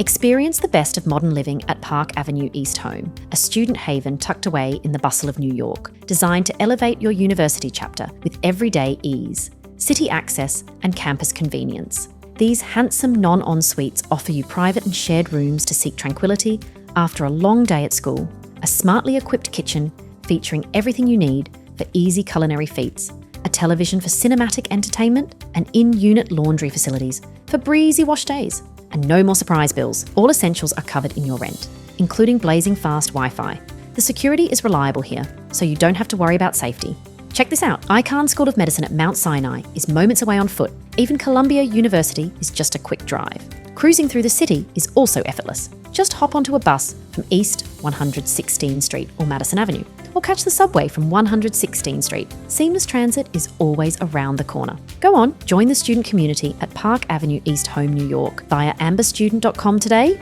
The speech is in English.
Experience the best of modern living at Park Avenue East Home, a student haven tucked away in the bustle of New York, designed to elevate your university chapter with everyday ease, city access, and campus convenience. These handsome non-en-suites offer you private and shared rooms to seek tranquility after a long day at school, a smartly equipped kitchen featuring everything you need for easy culinary feats, a television for cinematic entertainment, and in-unit laundry facilities for breezy wash days. And no more surprise bills. All essentials are covered in your rent, including blazing fast Wi-Fi. The security is reliable here, so you don't have to worry about safety. Check this out. Icahn School of Medicine at Mount Sinai is moments away on foot. Even Columbia University is just a quick drive. Cruising through the city is also effortless. Just hop onto a bus from East 116th Street or Madison Avenue, or catch the subway from 116th Street. Seamless transit is always around the corner. Go on, join the student community at Park Avenue East Home, New York via amberstudent.com today